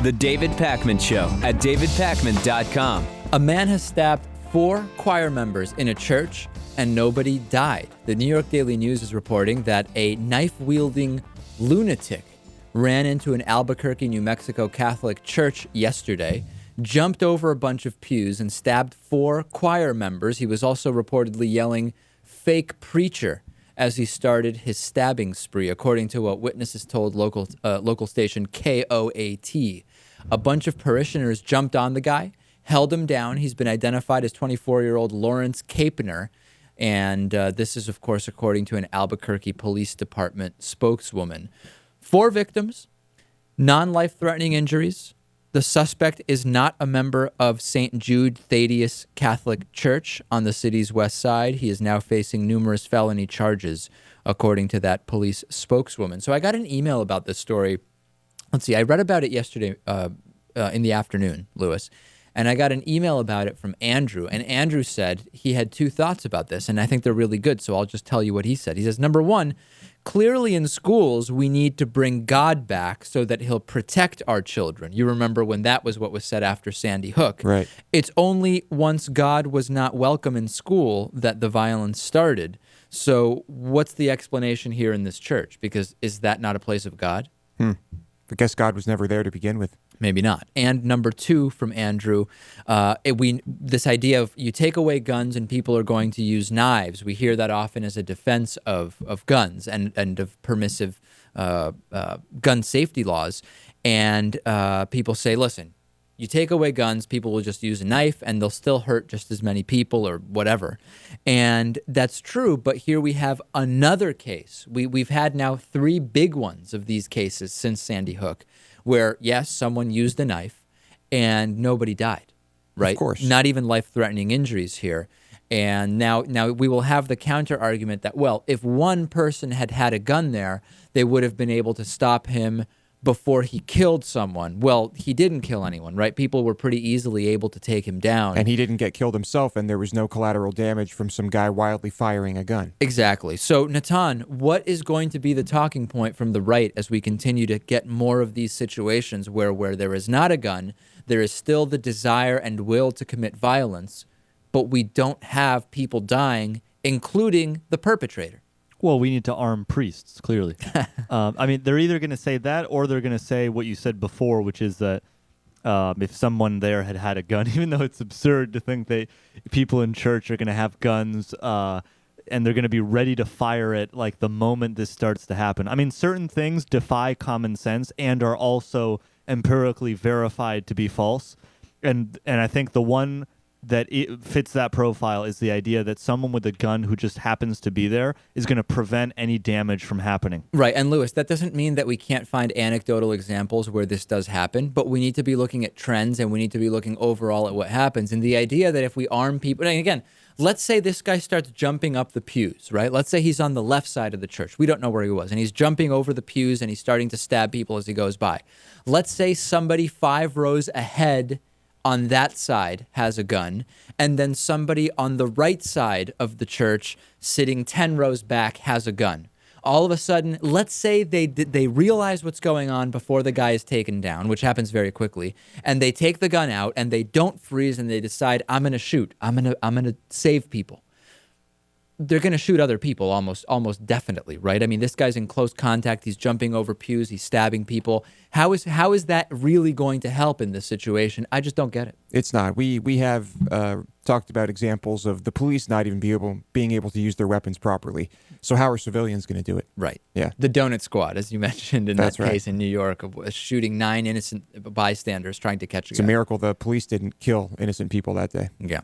The David Pakman Show at davidpakman.com. A man has stabbed 4 choir members in a church and nobody died. The New York Daily News is reporting that a knife-wielding lunatic ran into an Albequerque, New Mexico Catholic church yesterday, jumped over a bunch of pews and stabbed 4 choir members. He was also reportedly yelling, "Fake preacher," as he started his stabbing spree, according to what witnesses told local station KOAT. A bunch of parishioners jumped on the guy, held him down. He's been identified as 24-year-old Lawrence Capener, and this is, of course, according to an Albuquerque Police Department spokeswoman. 4 victims, non-life-threatening injuries. The suspect is not a member of St. Jude Thaddeus Catholic Church on the city's west side. He is now facing numerous felony charges, according to that police spokeswoman. So I got an email about this story. Let's see, I read about it yesterday in the afternoon, Lewis, and I got an email about it from Andrew, and Andrew said he had 2 thoughts about this, and I think they're really good, so I'll just tell you what he said. He says, number 1, clearly in schools, we need to bring God back so that he'll protect our children. You remember when that was what was said after Sandy Hook. Right. It's only once God was not welcome in school that the violence started. So what's the explanation here in this church? Because is that not a place of God? I guess God was never there to begin with. Maybe not. And number 2 from Andrew, this idea of you take away guns and people are going to use knives. We hear that often as a defense of guns and of permissive gun safety laws. And people say, listen, you take away guns, people will just use a knife and they'll still hurt just as many people or whatever. And that's true, but here we have another case. We've had now 3 big ones of these cases since Sandy Hook, where, yes, someone used a knife and nobody died, right? Of course. Not even life-threatening injuries here. And now we will have the counter-argument that, well, if one person had had a gun there, they would have been able to stop him before he killed someone. Well, he didn't kill anyone, right? People were pretty easily able to take him down. And he didn't get killed himself, and there was no collateral damage from some guy wildly firing a gun. Exactly. So, Natan, what is going to be the talking point from the right as we continue to get more of these situations where there is not a gun, there is still the desire and will to commit violence, but we don't have people dying, including the perpetrator? Well, we need to arm priests, clearly. I mean, they're either going to say that or they're going to say what you said before, which is that if someone there had a gun, even though it's absurd to think that people in church are going to have guns and they're going to be ready to fire it like the moment this starts to happen. I mean, certain things defy common sense and are also empirically verified to be false. And I think the one that it fits that profile is the idea that someone with a gun who just happens to be there is going to prevent any damage from happening. Right. And Lewis, that doesn't mean that we can't find anecdotal examples where this does happen, but we need to be looking at trends and we need to be looking overall at what happens. And the idea that if we arm people, and again, let's say this guy starts jumping up the pews, right? Let's say he's on the left side of the church. We don't know where he was. And he's jumping over the pews and he's starting to stab people as he goes by. Let's say somebody 5 rows ahead on that side has a gun, and then somebody on the right side of the church sitting 10 rows back has a gun. All of a sudden, let's say they realize what's going on before the guy is taken down, which happens very quickly, and they take the gun out and they don't freeze and they decide, I'm going to shoot. I'm going to save people. They're going to shoot other people almost definitely, right? I mean, this guy's in close contact. He's jumping over pews. He's stabbing people. How is that really going to help in this situation? I just don't get it. It's not. We have talked about examples of the police not even being able to use their weapons properly. So how are civilians going to do it? Right. Yeah. The donut squad, as you mentioned in That's that right. case in New York, of shooting 9 innocent bystanders trying to catch a guy. It's a miracle the police didn't kill innocent people that day. Yeah.